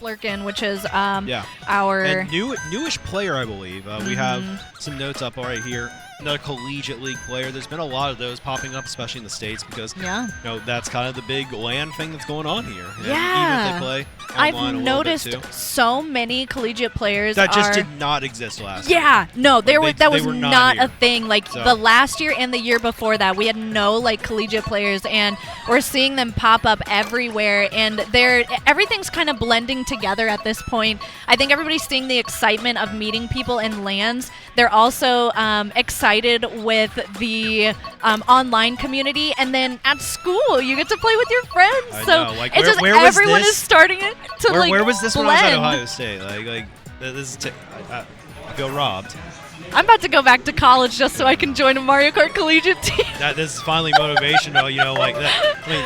Flurkin, which is our and newish player, I believe. We have some notes up right here. Another collegiate league player. There's been a lot of those popping up, especially in the States, because that's kind of the big LAN thing that's going on here. And even if they play online I've noticed so many collegiate players that just did not exist last year. Yeah, no, that was not a here. thing. Like the last year and the year before that, we had no like collegiate players, and we're seeing them pop up everywhere, and everything's kind of blending together at this point. I think everybody's seeing the excitement of meeting people in LANs. They're also excited with the online community, and then at school you get to play with your friends. Like, it's where just everyone was this? is starting it to where, like where was this blend. when I was at Ohio State? Like this is I feel robbed. I'm about to go back to college just so I can join a Mario Kart collegiate team. This is finally motivational, like that. I mean,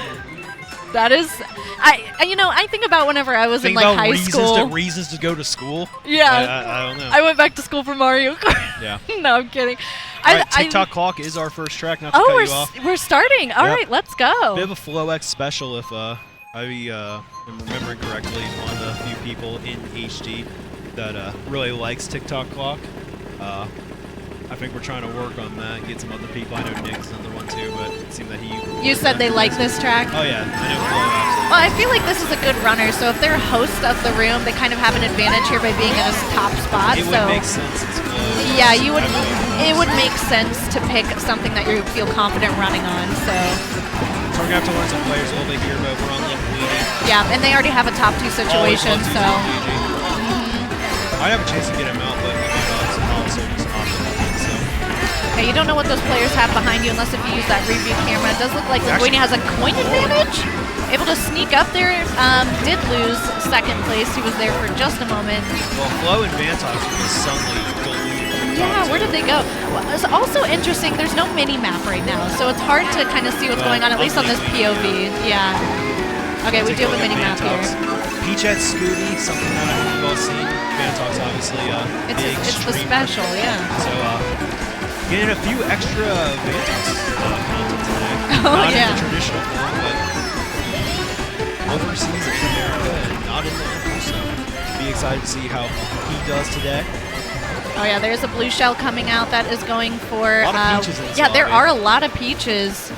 that is, I think about whenever I was in like high school. Reasons to go to school. Yeah, I don't know. I went back to school for Mario Kart. Yeah. No, I'm kidding. All right, TikTok clock is our first track. Not to cut you off. We're starting. All right, let's go. Bit of a Flowx special, if I am remembering correctly. One of the few people in HD that really likes TikTok clock. I think we're trying to work on that, get some other people. I know Nick's another one too, but it seemed that he... You said they like this track? Oh yeah, I know Flow absolutely. Well, I feel like this is a good runner, so if they're host of the room, they kind of have an advantage here by being in a top spot. It would make sense. It's Flow. Yeah, it would make sense to pick something that you feel confident running on, so... So we're going to have to learn some players a little bit here, but we're on Linguine. Yeah, and they already have a top 2 situation, so... I'd have a chance to get him out, but also just off the moment, so... Okay, you don't know what those players have behind you unless if you use that review camera. It does look like Linguine has a coin advantage. Able to sneak up there. Did lose second place. He was there for just a moment. Well, Flow and Vantox are just suddenly diluted. Yeah, where did they go? Well, it's also interesting, there's no mini-map right now, so it's hard to kind of see what's going on, at least on this POV. Yeah. Okay, we do have a mini-map here. Peachette Scooty, something that we've all seen. Vantox, obviously, it's the special, yeah. So, getting a few extra Vantox content today. Not in the traditional form, but overseas in America and not in the Ember, so be excited to see how he does today. Oh yeah, there's a blue shell coming out that is going for... A lot of peaches in this lobby. There are a lot of peaches.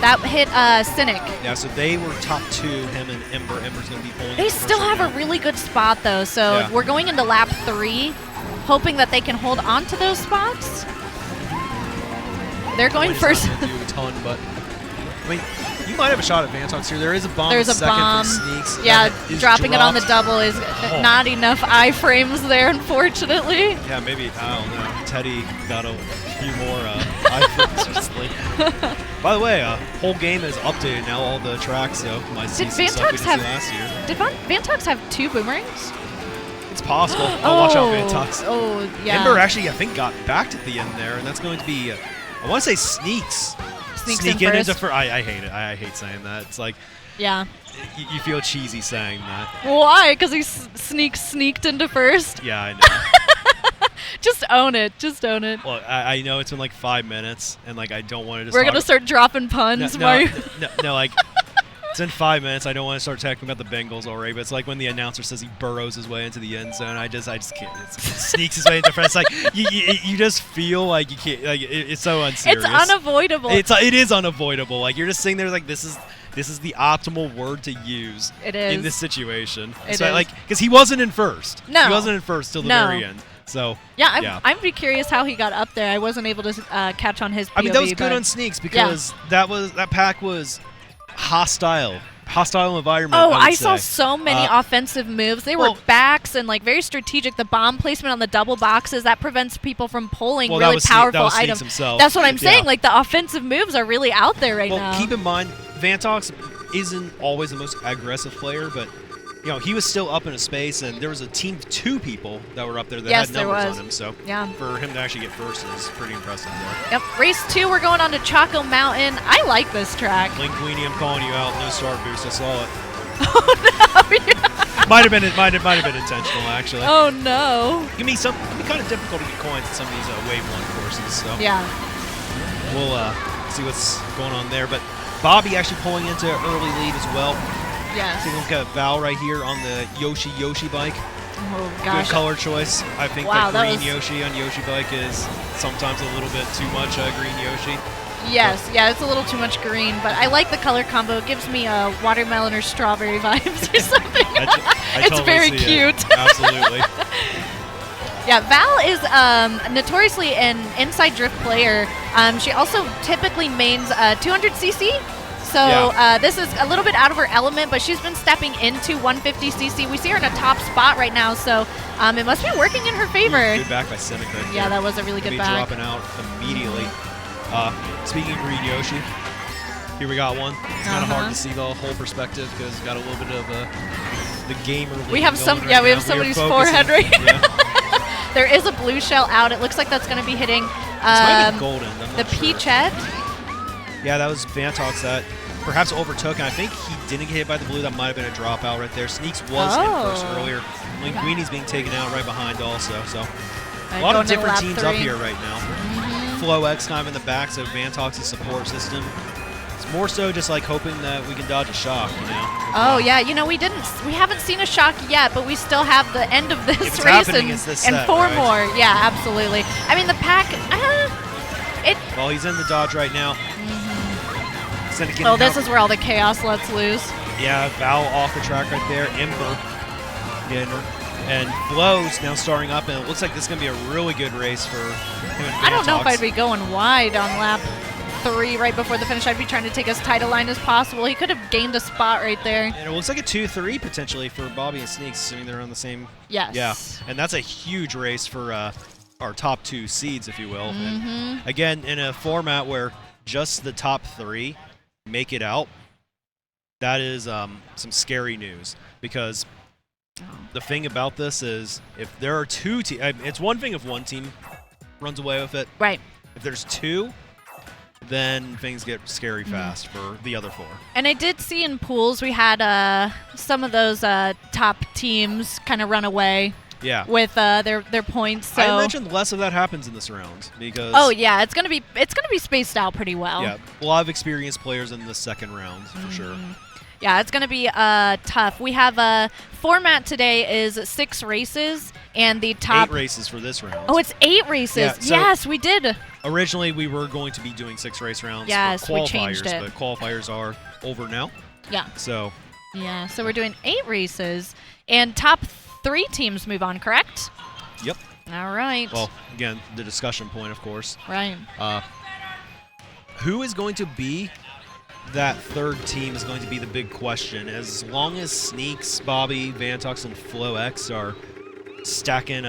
That hit Sinic. Yeah, so they were top 2, him and Ember. Ember's going to be pulling. They still have a really good spot, though, so we're going into lap 3, hoping that they can hold on to those spots. They're going first. Not gonna do a ton, but I mean, you might have a shot at Vantox here. There is a bomb. There's a bomb. From Sneakz. Yeah, dropping it on the double is not enough iframes there, unfortunately. Yeah, maybe, I don't know. Teddy got a few more iframes recently. By the way, whole game is updated now, all the tracks, so might see some stuff we didn't see last year. Did Vantox have 2 boomerangs? It's possible. Watch out, Vantox. Oh, yeah. Ember actually, I think, got backed at the end there, and that's going to be, I want to say Sneakz. Sneak in into first. I hate it. I hate saying that. It's like, yeah, you feel cheesy saying that. Why? Because he sneaked into first? Yeah, I know. Just own it. Just own it. Well, I know it's been like 5 minutes, and like I don't want to just. We're gonna start dropping puns, no, like. It's in 5 minutes. I don't want to start talking about the Bengals already, but it's like when the announcer says he burrows his way into the end zone. I just can't. It sneaks his way into front. It's like you just feel like you can't. Like it's so unserious. It's unavoidable. It is unavoidable. Like you're just sitting there like this is the optimal word to use. It is in this situation. It is. Like because he wasn't in first. No, he wasn't in first till the very end. So yeah, I'm be curious how he got up there. I wasn't able to catch on his POV. I mean that was good on Sneakz because that pack was. Hostile environment. Oh, I saw so many offensive moves. They were backs and like very strategic. The bomb placement on the double boxes that prevents people from pulling really powerful items. That's what I'm saying. Like the offensive moves are really out there right now. Well, keep in mind, Vantox isn't always the most aggressive player, but you know he was still up in a space, and there was a team of 2 people that were up there that had numbers on him. So for him to actually get first is pretty impressive there. Yep, race 2, we're going on to Choco Mountain. I like this track. Linguine, I'm calling you out. No start boost. I saw it. Oh no! Yeah. might have been intentional actually. Oh no! It can be kind of difficult to get coins in some of these Wave 1 courses. So yeah, we'll see what's going on there. But Bobby actually pulling into early lead as well. Yes. Take a look at Val right here on the Yoshi bike. Oh, gosh. Good color choice. I think Wow, the green Yoshi on Yoshi bike is sometimes a little bit too much green Yoshi. Yes, yeah, it's a little too much green, but I like the color combo. It gives me watermelon or strawberry vibes or something. I it's totally very see cute. It. Absolutely. Yeah, Val is notoriously an inside drift player. She also typically mains 200cc. So this is a little bit out of her element, but she's been stepping into 150cc. We see her in a top spot right now, so it must be working in her favor. Good back by Sinic right there. Yeah, that was a really good back. Dropping out immediately. Speaking of green Yoshi, here we got one. It's kind of hard to see the whole perspective because it's got a little bit of the gamer. We have some, right we have somebody's forehead right here. Yeah. There is a blue shell out. It looks like that's going to be hitting golden. the Peachette. Yeah, that was Vantox that perhaps overtook, and I think he didn't get hit by the blue. That might have been a dropout right there. Sneakz was in first earlier. Linguine's being taken out right behind also. So a lot of different teams up here right now. Flowx kind of in the back, so Vantox's support system. It's more so just like hoping that we can dodge a shock, you know? Oh yeah, you know we haven't seen a shock yet, but we still have the end of this race and four more. Yeah, absolutely. I mean the pack. Well, he's in the dodge right now. Oh, this is where all the chaos lets loose. Yeah, Val off the track right there. Ember getting her. And Flow's now starting up, and it looks like this is going to be a really good race for him and Vantox. I don't know if I'd be going wide on lap 3 right before the finish. I'd be trying to take as tight a line as possible. He could have gained a spot right there. And it looks like a 2-3 potentially for Bobby and Sneakz, assuming they're on the same. Yes. Yeah, and that's a huge race for our top 2 seeds, if you will. And again, in a format where just the top 3 make it out, that is some scary news because the thing about this is if there are 2 teams, it's one thing if one team runs away with it. Right. If there's 2, then things get scary fast for the other 4. And I did see in pools we had some of those top teams kind of run away. Yeah. With their points. So I imagine less of that happens in this round because. Oh yeah, it's gonna be spaced out pretty well. Yeah, a lot of experienced players in the second round for sure. Yeah, it's going to be tough. We have a format today is 6 races, and the top 8 races for this round. Oh, it's 8 races. Yeah, so yes, we did. Originally, we were going to be doing 6 race rounds. Yes, for qualifiers, we changed it. But qualifiers are over now. Yeah. So. Yeah, so we're doing 8 races, and top 3 teams move on, correct? Yep. All right. Well, again, the discussion point, of course. Right. Who is going to be that third team is going to be the big question. As long as Sneakz, Bobby, Vantox, and Flowx are stacking,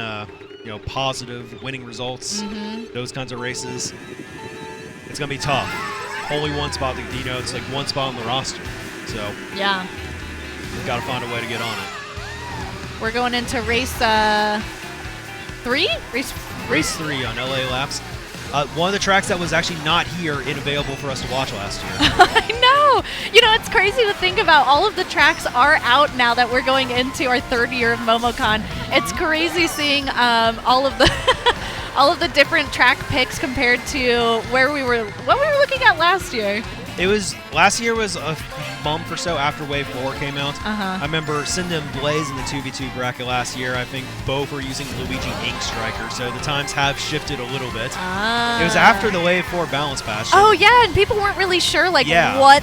positive winning results, those kinds of races, it's gonna be tough. Only one spot, it's like one spot on the roster. So yeah, we've got to find a way to get on it. We're going into race 3. Race 3 on LA Laps. One of the tracks that was actually not here and available for us to watch last year. I know. It's crazy to think about. All of the tracks are out now that we're going into our 3rd year of MomoCon. It's crazy seeing all of the different track picks compared to what we were looking at last year. Last year was a month or so after Wave 4 came out. I remember sending Blaze in the 2v2 bracket last year. I think both were using Luigi Ink Striker, so the times have shifted a little bit. It was after the Wave 4 balance patch. Oh yeah, and people weren't really sure what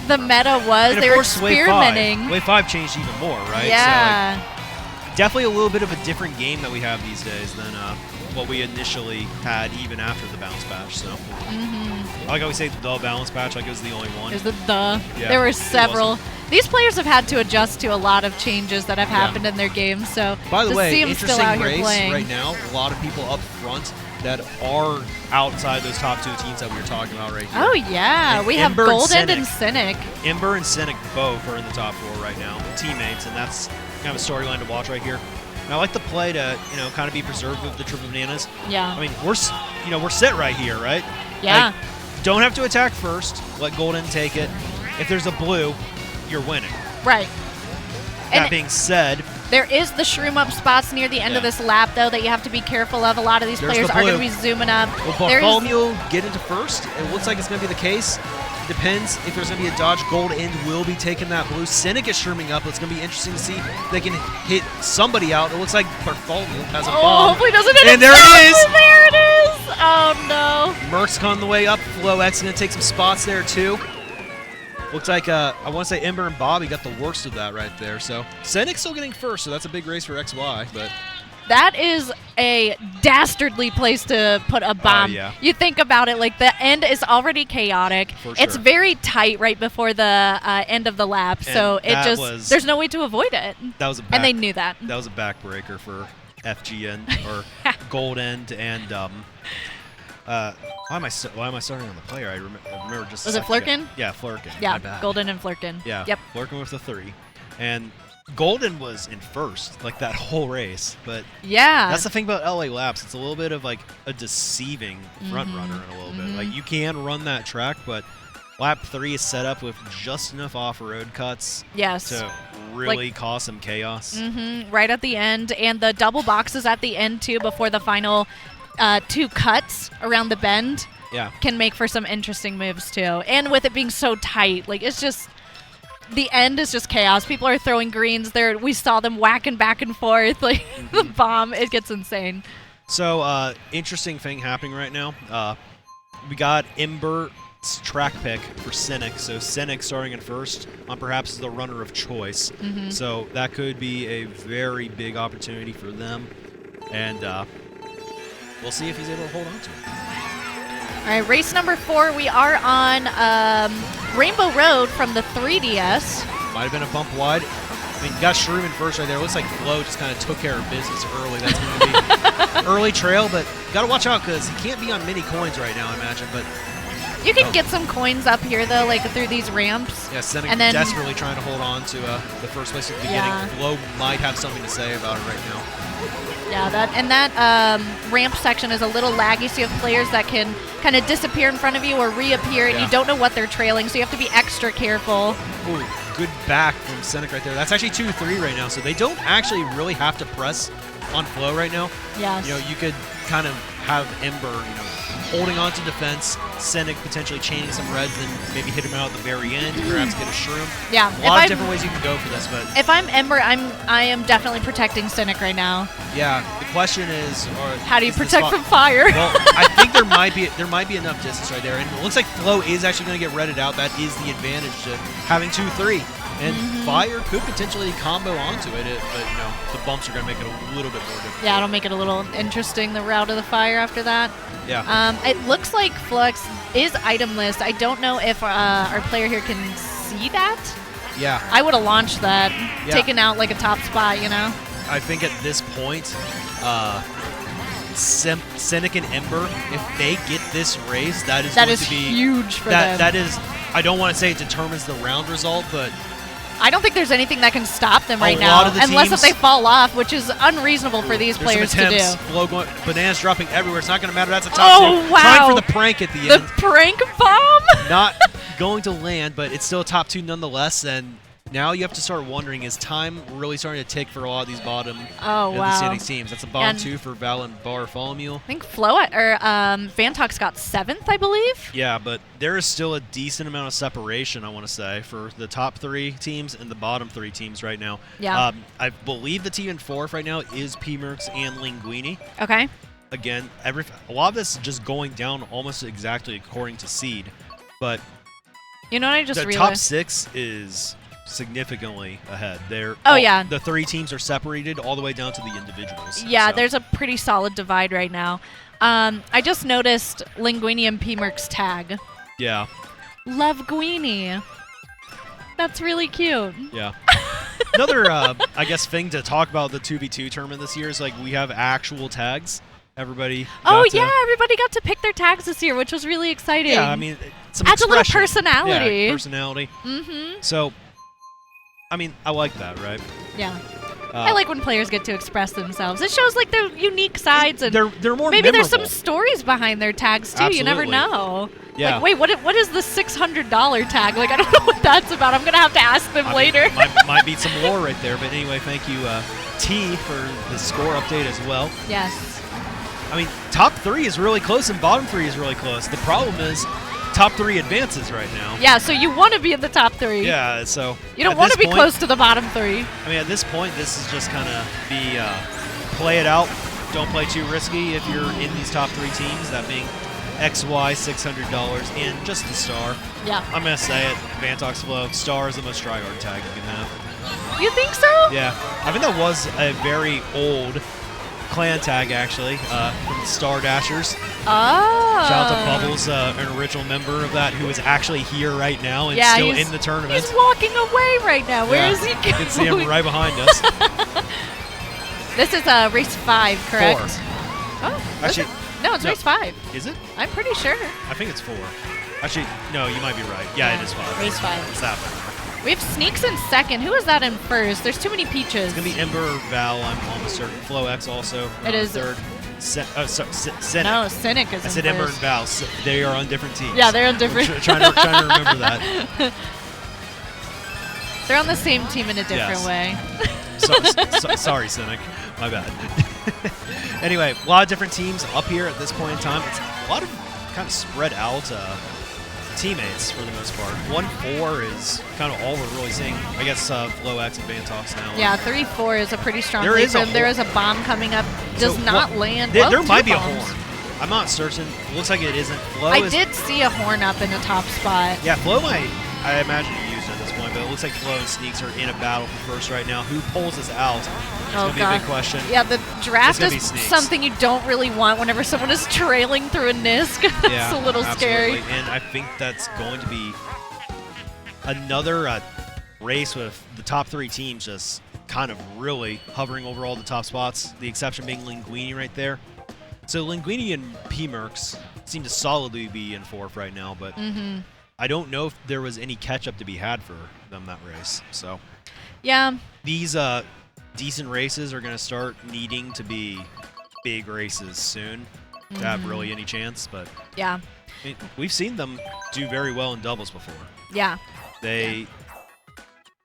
the meta was. And they were experimenting. Wave 5 changed even more, right? Yeah. So, definitely a little bit of a different game that we have these days than what we initially had even after the balance patch. So, I like how we say the balance patch like it was the only one. Is the Yeah, there were several. These players have had to adjust to a lot of changes that have happened in their games. So, by the way, see them interesting still out race here playing right now. A lot of people up front that are outside those top 2 teams that we were talking about right here. Oh yeah, we have Golden and Sinic. Ember and Sinic both are in the top 4 right now, teammates, and that's kind of a storyline to watch right here. And I like the play to kind of be preserved with the triple bananas. Yeah. I mean we're set right here, right? Yeah. Don't have to attack first. Let Golden take it. If there's a blue, you're winning. Right. That being said, there is the shroom up spots near the end of this lap, though, that you have to be careful of. A lot of these players are going to be zooming up. Will Bartholomew get into first? It looks like it's going to be the case. Depends if there's going to be a dodge. Gold End will be taking that blue. Sinic is shrooming up. It's going to be interesting to see if they can hit somebody out. It looks like Bartholomew has a bomb. Hopefully doesn't hit And there it is! There it is! Oh, no. Mercs on the way up. Flowx going to take some spots there, too. Looks like, I want to say Ember and Bobby got the worst of that right there. So Sinic's still getting first, so that's a big race for XY, but... That is a dastardly place to put a bomb. Yeah. You think about it, like the end is already chaotic. For It's sure. very tight right before the end of the lap, so it just there's no way to avoid it. That was a and they knew that. That was a backbreaker for FGN or Gold End and why am I starting on the player? I remember just. Was it Flurkin? Yeah, Flurkin. Yeah, My bad. Golden and Flurkin. Yeah. Yep. Flurkin with the 3, and Golden was in first, like that whole race. But Yeah. that's the thing about LA Laps. It's a little bit of like a deceiving front runner in a little bit. Like you can run that track, but lap 3 is set up with just enough off-road cuts Yes. to really cause some chaos. Right at the end, and the double boxes at the end too before the final 2 cuts around the bend Yeah. can make for some interesting moves too. And with it being so tight, like it's just the end is just chaos. People are throwing greens. We saw them whacking back and forth like the bomb. It gets insane. So, interesting thing happening right now. We got Ember's track pick for Sinic. So Sinic starting in first on perhaps the runner of choice. So that could be a very big opportunity for them. And we'll see if he's able to hold on to it. All right, race number 4. We are on Rainbow Road from the 3DS. Might have been a bump wide. I mean, you got Shroom in first right there. It looks like Flo just kind of took care of business early. That's going to be early trail, but got to watch out because he can't be on many coins right now, I imagine. But You can get some coins up here though, like through these ramps. yeah, Sinic And then- desperately trying to hold on to the first place at the beginning. Yeah. Flo might have something to say about it right now. Yeah, that ramp section is a little laggy, so you have players that can kind of disappear in front of you or reappear, and Yeah. you don't know what they're trailing, so you have to be extra careful. Ooh, good back from Sinic right there. That's actually 2-3 right now, so they don't actually really have to press on Flo right now. Yes. You know, you could kind of have Ember, holding on to defense, Sinic potentially chaining some reds, then maybe hit him out at the very end, perhaps get a Shroom. Yeah. A lot of different ways you can go for this, but If I'm Ember, I am definitely protecting Sinic right now. yeah, the question is, How do you is the protect spot- from fire? Well, I think there might be enough distance right there, and it looks like Flo is actually going to get redded out. That is the advantage to having 2-3, and fire could potentially combo onto it, but the bumps are going to make it a little bit more difficult. Yeah, it'll make it a little interesting, the route of the fire after that. Yeah. It looks like Flux is itemless. I don't know if our player here can see that. Yeah. I would have launched that, Yeah. taken out like a top spot, I think at this point, Sinic and Ember, if they get this race, that is That going is to be huge for them. That is, I don't want to say it determines the round result, but I don't think there's anything that can stop them right lot now, of the unless teams- if they fall off, which is unreasonable for these there's players some to attempts. do. Flo going, bananas dropping everywhere. It's not going to matter. That's a top Oh, two. wow. Trying for the prank at the The end. prank bomb? Not going to land, but it's still a top 2 nonetheless. And now you have to start wondering, is time really starting to tick for a lot of these bottom Oh, of the wow. standings teams? That's a bottom And- 2 for Val and Bartholomew. I think Vantox got 7th, I believe. Yeah, but there is still a decent amount of separation, I want to say, for the top 3 teams and the bottom 3 teams right now. Yeah. I believe the team in 4th right now is P-Merks and Linguine. Okay. Again, a lot of this is just going down almost exactly according to seed. But You know what I just the top realized? 6 is significantly ahead. Yeah. The 3 teams are separated all the way down to the individuals. Yeah, so. there's a pretty solid divide right now. I just noticed Linguine and P-Merks tag. Yeah, Love Guini. That's really cute. yeah. Another, I guess, thing to talk about the 2v2 tournament this year is like we have actual tags. Everybody. Oh, got to- yeah, everybody got to pick their tags this year, which was really exciting. Yeah, I mean, some Adds a little expression. personality. Yeah, personality. Mm-hmm. So, I mean, I like that, right? Yeah. I like when players get to express themselves. It shows like their unique sides, and they're more maybe there's some memorable. stories behind their tags too. You never Absolutely. know. Yeah. Like, wait, what is the $600 tag? Like, I don't know what that's about. I'm gonna have to ask them I mean, later. might be some lore right there, but anyway, thank you, T, for the score update as well. Yes. I mean, top 3 is really close and bottom 3 is really close. The problem is top 3 advances right now. Yeah, so you want to be in the top 3. Yeah, so You don't at want to this be point- close to the bottom 3. I mean, at this point, this is just kind of be play it out. Don't play too risky if you're in these top 3 teams, that being XY, $600, and just the star. Yeah. I'm going to say it, Vantox Flow, star is the most tryhard tag you can have. You think so? Yeah, I think that was a very old clan tag, actually, from the Star Dashers. Oh. Shout out to Bubbles, an original member of that, who is actually here right now and Yeah, still he's- in the tournament. He's walking away right now. Where Yeah, is he going? You can see him right behind us. This is race 5, correct? 4. Oh, Actually, no, it's no. race 5. Is it? I'm pretty sure. I think it's 4. Actually, no, you might be right. Yeah, it is 5. Race 5. It's that one. We have Sneakz in second. Who is that in first? There's too many peaches. It's going to be Ember or Val, I'm almost certain. Flowx also. It is- third. Sinic. No, Sinic is I in said Ember and first. Val. So they are on different teams. Yeah, they're on different. I'm trying to remember that. They're on the same team in a different Yes. way. Sorry, Sinic. My bad. Anyway, a lot of different teams up here at this point in time. It's a lot of kind of spread out teammates for the most part. 1-4 is kind of all we're really seeing. I guess Flowx and Vantox now. Yeah, 3-4 is a pretty strong There lead is for a him. There hor- is a bomb coming up. Does So, not well, land. There, Well, there 2 might be a bombs. horn. I'm not certain. Looks like it isn't. Flow I is, did see a horn up in the top spot. Yeah, Flow might, I imagine, he used it at this point, but it looks like Flow and Sneakz are in a battle for first right now. Who pulls this out? It's going to be a big question. Yeah, the draft gonna is be Sneakz. something you don't really want whenever someone is trailing through a Nisk. That's Yeah, a little scary. absolutely. And I think that's going to be another race with the top 3 teams just kind of really hovering over all the top spots, the exception being Linguine right there. So Linguine and P-Merks seem to solidly be in 4th right now, but I don't know if there was any catch-up to be had for them that race. So Yeah. these decent races are going to start needing to be big races soon to have really any chance, but Yeah. we've seen them do very well in doubles before. Yeah. They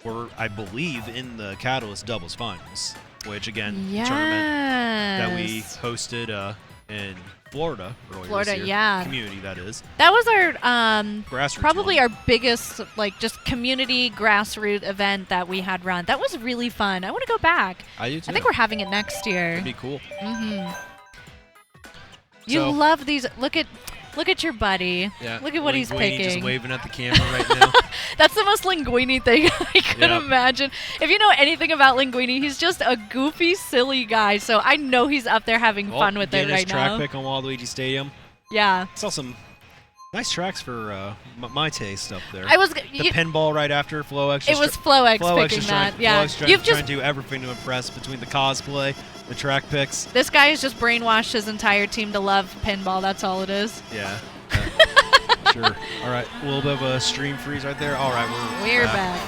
were, I believe, in the Catalyst doubles finals, which again, tournament that we Yes. hosted in Florida earlier Florida, this year. yeah. Community, that is. That was our Grassroots probably one. our biggest like just community grassroots event that we had run. That was really fun. I want to go back. I do too. I think we're having it next year. It'd be cool. You So- love these. Look at your buddy. Yeah. Look at what he's Linguine just picking. waving at the camera right now. That's the most Linguine thing I could Yep. imagine. If you know anything about Linguine, he's just a goofy, silly guy. So I know he's up there having fun with it getting his right track now. pick on Waluigi Stadium. Yeah. Saw some nice tracks for my taste up there. I was. the You, pinball right after Flowx. it was Flowx Flowx picking just that. trying, Yeah. Flowx trying, You've trying just. to do everything to impress between the cosplay, the track picks. This guy has just brainwashed his entire team to love pinball. That's all it is. Yeah. Sure. All right. A little bit of a stream freeze right there. All right. We're back.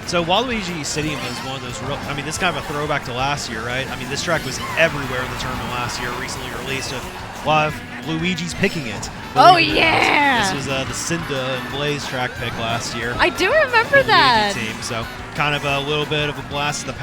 So Waluigi Stadium is one of those real. I mean, this is kind of a throwback to last year, right? I mean, this track was everywhere in the tournament last year. Recently released a lot of Luigi's picking it. Oh, Believe it or not. yeah! This was the Cinda and Blaze track pick last year. I do remember for the that. Luigi team. So kind of a little bit of a blast in the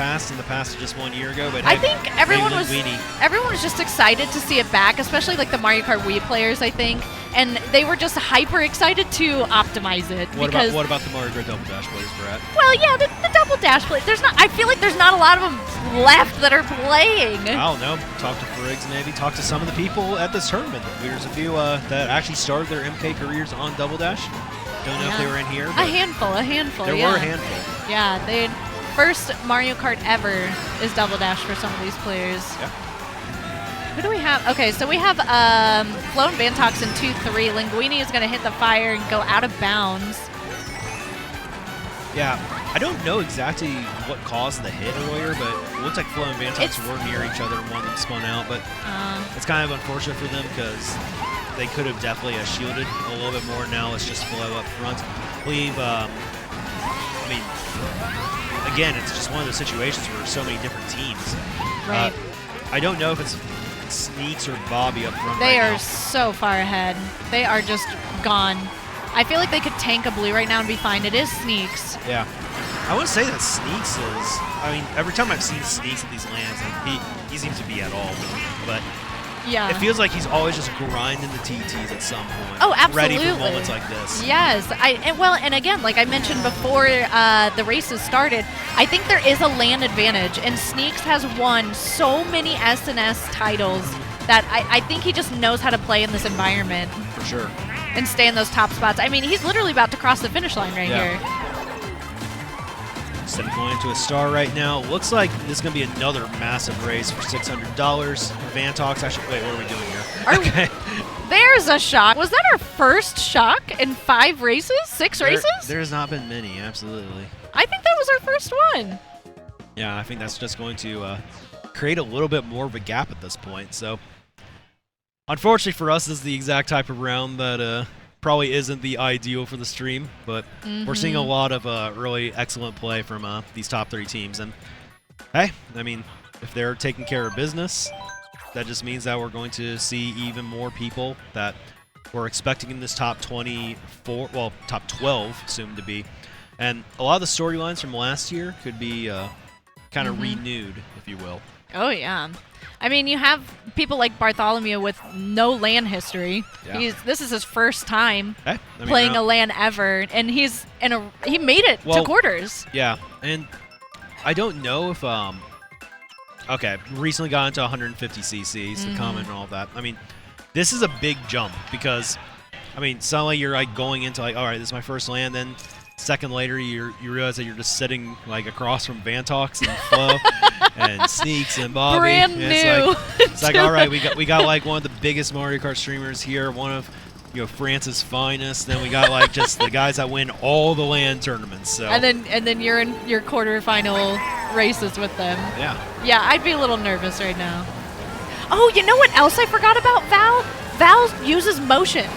past, just 1 year ago. But I hey, think everyone hey, was Linguine. everyone was just excited to see it back, especially like the Mario Kart Wii players, I think, and they were just hyper excited to optimize it because What about the Mario Kart Double Dash players, Brat? well, yeah, the double dash play. I feel like there's not a lot of them left that are playing. I don't know. Talk to Friggs, maybe. Talk to some of the people at this tournament. There's a few that actually started their MK careers on Double Dash. Don't know if they were in here. A But handful. there yeah. were a handful. Yeah, they first Mario Kart ever is double dash for some of these players. Yeah. Who do we have? Okay, so we have Flo and Vantox in 2-3. Linguine is going to hit the fire and go out of bounds. Yeah. I don't know exactly what caused the hit earlier, but it looks like Flo and Vantox were near each other and one of them spun out. But it's kind of unfortunate for them because they could have definitely shielded a little bit more. Now it's just Flo up front. I believe, I mean, again, it's just one of those situations where so many different teams. Right. I don't know if it's Sneakz or Bobby up front They right are now. so far ahead. They are just gone. I feel like they could tank a blue right now and be fine. It is Sneakz. Yeah. I want to say that Sneakz is, I mean, every time I've seen Sneakz at these lands, like, he seems to be at all. But Yeah. It feels like he's always just grinding the TTs at some point. Oh, absolutely. Ready for moments like this. Yes. And again, like I mentioned before the races started, I think there is a LAN advantage, and Sneakz has won so many SNS titles that I think he just knows how to play in this environment. For sure. And stay in those top spots. I mean, he's literally about to cross the finish line right here. Instead of going into a star right now, looks like this is going to be another massive race for $600. Vantox, actually, wait, what are we doing here? Okay. There's a shock. Was that our first shock in 5 races? 6 races? There's not been many, absolutely. I think that was our first one. Yeah, I think that's just going to create a little bit more of a gap at this point. So, unfortunately for us, this is the exact type of round that probably isn't the ideal for the stream, but we're seeing a lot of really excellent play from these top 3 teams. And hey, I mean, if they're taking care of business, that just means that we're going to see even more people that we're expecting in this top 24, well, top 12 soon to be. And a lot of the storylines from last year could be kind of renewed, if you will. Oh, yeah. I mean, you have people like Bartholomew with no LAN history. Yeah. This is his first time Hey, playing a LAN ever, and he made it to quarters. Yeah, and I don't know if okay, recently got into 150 cc's, the comment and all that. I mean, this is a big jump because, I mean, suddenly you're like going into like, all right, this is my first LAN, then second later you realize that you're just sitting like across from Vantox and Flo and Sneakz and Bobby. Brand and new. It's like all right, we got like one of the biggest Mario Kart streamers here, one of France's finest. Then we got like just the guys that win all the LAN tournaments. So And then you're in your quarterfinal races with them. yeah. Yeah, I'd be a little nervous right now. Oh, you know what else I forgot about Val? Val uses motion.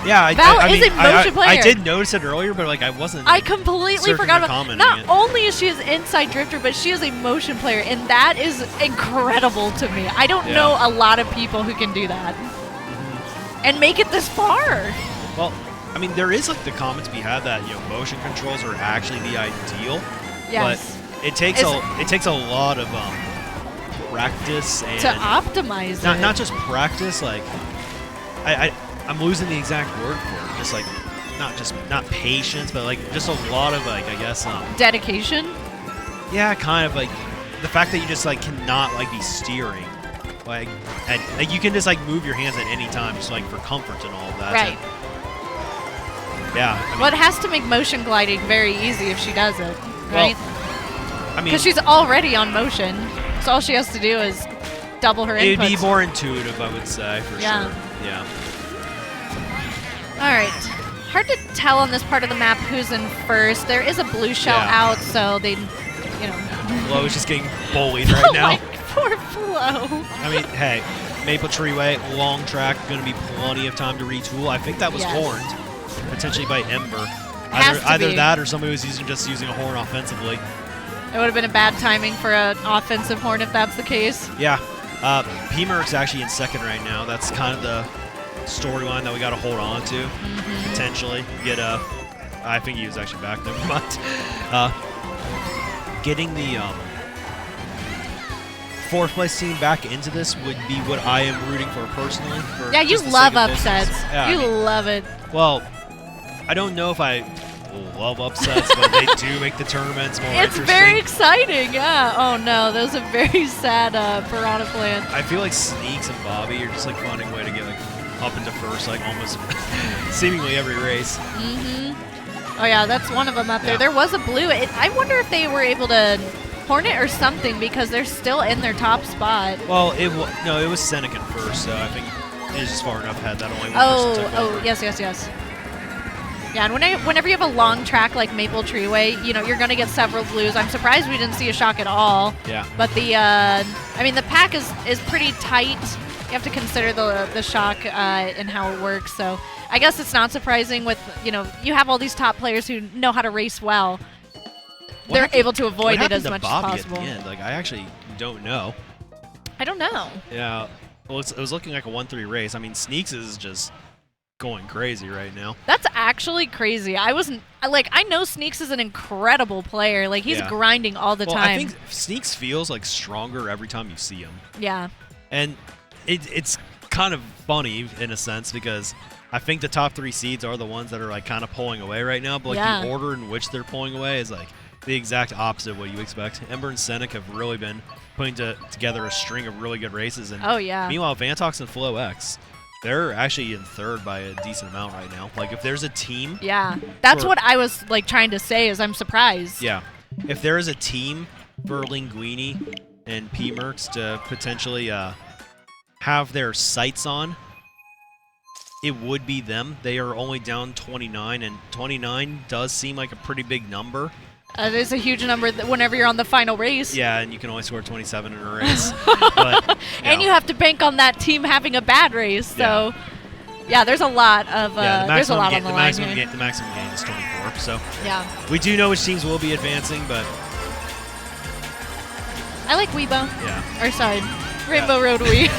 Yeah, Val I is mean, a motion player. I did notice it earlier, but like I wasn't. I completely forgot about. Not only is she an inside drifter, but she is a motion player, and that is incredible to me. I don't know a lot of people who can do that and make it this far. Well, I mean, there is like the comment to be had that motion controls are actually the ideal. Yes. But it takes a lot of practice and to optimize it. Not just practice. Like I'm losing the exact word for it. Just like not patience, but like just a lot of like I guess dedication. Yeah, kind of like the fact that you just like cannot like be steering, like and like you can just like move your hands at any time, just like for comfort and all of that. Right. Yeah. I mean, well, it has to make motion gliding very easy if she does it, right? Well, I mean, because she's already on motion, so all she has to do is double her inputs. It'd be more intuitive, I would say, for sure. Yeah. All right. Hard to tell on this part of the map who's in first. There is a blue shell out, so they, Flo is just getting bullied right now. Poor Flo. I mean, hey, Maple Treeway, long track, going to be plenty of time to retool. I think that was horned, potentially by Ember. Either that or somebody was just using a horn offensively. It would have been a bad timing for an offensive horn if that's the case. Yeah. P-Merks actually in second right now. That's kind of the storyline that we got to hold on to, potentially. Get I think he was actually back there, but getting the fourth place team back into this would be what I am rooting for personally. Yeah, you love upsets. Yeah, you love it. Well, I don't know if I love upsets, but they do make the tournaments more interesting. It's very exciting, yeah. Oh no, that was a very sad Piranha Plant. I feel like Sneakz and Bobby are just like finding a way to get like up into first, like almost seemingly every race. Oh yeah, that's one of them up there. There was a blue. I wonder if they were able to horn it or something because they're still in their top spot. Well, it was Sinic in first, so I think it is just far enough ahead that only one person took over. Yes. Yeah, and whenever you have a long track like Maple Treeway, you're going to get several blues. I'm surprised we didn't see a shock at all. Yeah. But the pack is pretty tight. You have to consider the shock and how it works. So I guess it's not surprising with, you have all these top players who know how to race well. They're able to avoid it as much as possible. At the end? Like, I actually don't know. I don't know. Yeah. Well, it was looking like a 1-3 race. I mean, Sneakz is just going crazy right now. That's actually crazy. I know Sneakz is an incredible player. Like, he's grinding all the time. I think Sneakz feels like stronger every time you see him. Yeah. And it's kind of funny in a sense because I think the top 3 seeds are the ones that are like kind of pulling away right now, but like the order in which they're pulling away is like the exact opposite of what you expect. Ember and Sinic have really been putting together a string of really good races, and meanwhile Vantox and Flowx, they're actually in 3rd by a decent amount right now. Like if there's a team, that's what I was like trying to say. Is I'm surprised. Yeah, if there is a team for Linguine and P-Merks to potentially have their sights on, it would be them. They are only down 29, and 29 does seem like a pretty big number. It is a huge number whenever you're on the final race. Yeah, and you can only score 27 in a race. But, and you have to bank on that team having a bad race. So, yeah, there's a lot of there's a lot on the line here. The maximum gain is 24. So yeah, we do know which teams will be advancing, but I like Weebo. Yeah. Or sorry, Rainbow Road Wii.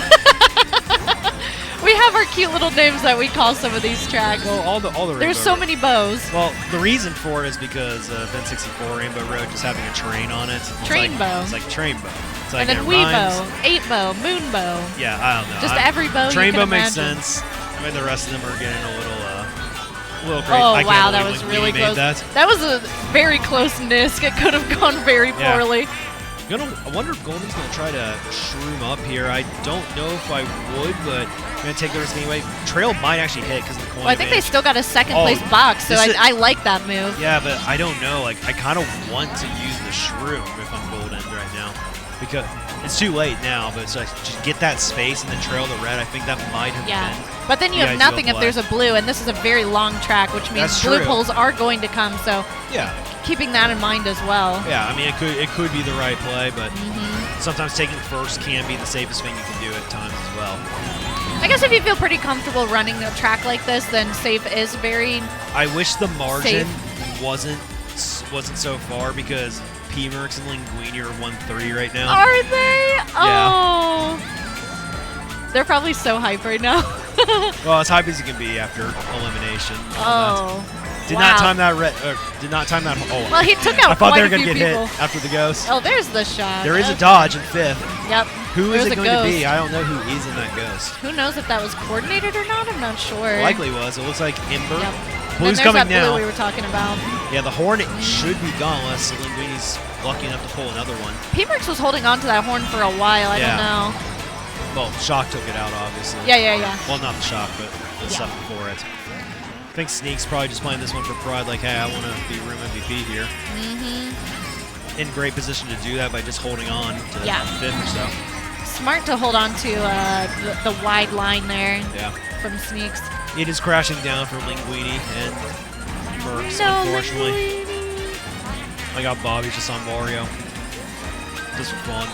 We have our cute little names that we call some of these tracks. Well, all the there's so many bows. Well, the reason for it is because N64 Rainbow Road just having a train on it. Train bow. It's like train bow. It's like and then Weebo, 8-bow, moon bow. Yeah, I don't know. Just every bow. Train you bow can makes imagine. sense. I mean, the rest of them are getting a little crazy. Oh wow, that was really close. That was a very close Nisk. It could have gone very poorly. I wonder if Golden's going to try to shroom up here. I don't know if I would, but I'm going to take the risk anyway. Trail might actually hit because of the coin. Well, I think they still got a second place box, so I like that move. Yeah, but I don't know. Like, I kind of want to use the shroom if I'm Golden right now. Because it's too late now, but it's like just get that space and then trail the red. I think that might have been. But then you have nothing if there's a blue, and this is a very long track, which means blue pulls are going to come. So keeping that in mind as well. Yeah, I mean it could be the right play, but sometimes taking first can be the safest thing you can do at times as well. I guess if you feel pretty comfortable running a track like this, then safe is very. I wish the margin wasn't so far because P-Merks and Linguine are 1-3 right now. Are they? Yeah. Oh. They're probably so hyped right now. Well, as hype as you can be after elimination. Oh. Did not time that did not time that. Oh. Well, he took out I thought quite they were a going few to get people. hit after the ghost. Oh, there's the shot. There is a dodge in 5th. Yep. Who is it going to be? I don't know who is in that ghost. Who knows if that was coordinated or not? I'm not sure. Likely was. It looks like Ember. Yep. Blue's and coming that now. Blue we were talking about. Yeah, the horn should be gone unless Linguine's lucky enough to pull another one. P-Merks was holding on to that horn for a while. I don't know. Well, Shock took it out, obviously. Yeah. Well, not the Shock, but the stuff before it. I think Sneakz probably just playing this one for pride, like, hey, I want to be room MVP here. In great position to do that by just holding on to 5th or so. Smart to hold on to the wide line there from Sneakz. It is crashing down for Linguine and Merks, unfortunately. Linguine. I got Bobby just on Wario. Just for fun.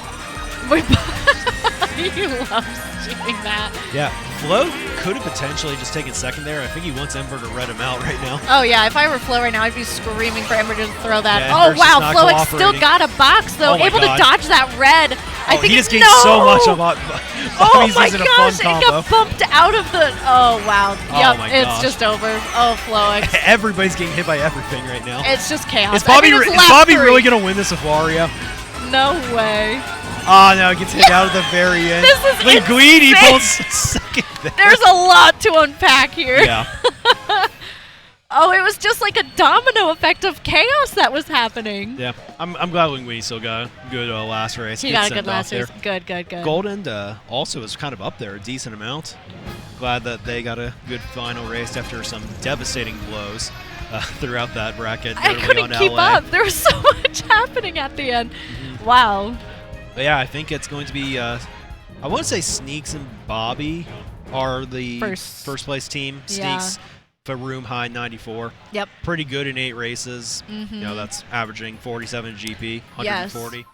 He loves doing that. Yeah, Flo could have potentially just taken second there. I think he wants Ember to red him out right now. Oh yeah, if I were Flo right now, I'd be screaming for Ember to throw that. Yeah, oh wow, Flowx still got a box though, able to dodge that red. I think he just gained so much of it. Oh my gosh, it got bumped out of the. Oh wow, yep, it's just over. Oh Flowx. Everybody's getting hit by everything right now. It's just chaos. Is Bobby really gonna win this with Wario? No way. Oh no, it gets hit out at the very end. This is Linguine pulls second there. There's a lot to unpack here. Yeah. Oh, it was just like a domino effect of chaos that was happening. Yeah, I'm glad Linguine still got a good last race. He got a good last race. Good. Golden also is kind of up there a decent amount. Glad that they got a good final race after some devastating blows throughout that bracket. I couldn't keep up. There was so much happening at the end. Wow. But yeah, I think it's going to be, I want to say Sneakz and Bobby are the first place team. Sneakz, Faroom high 94. Yep. Pretty good in 8 races. You know, that's averaging 47 GP, 140.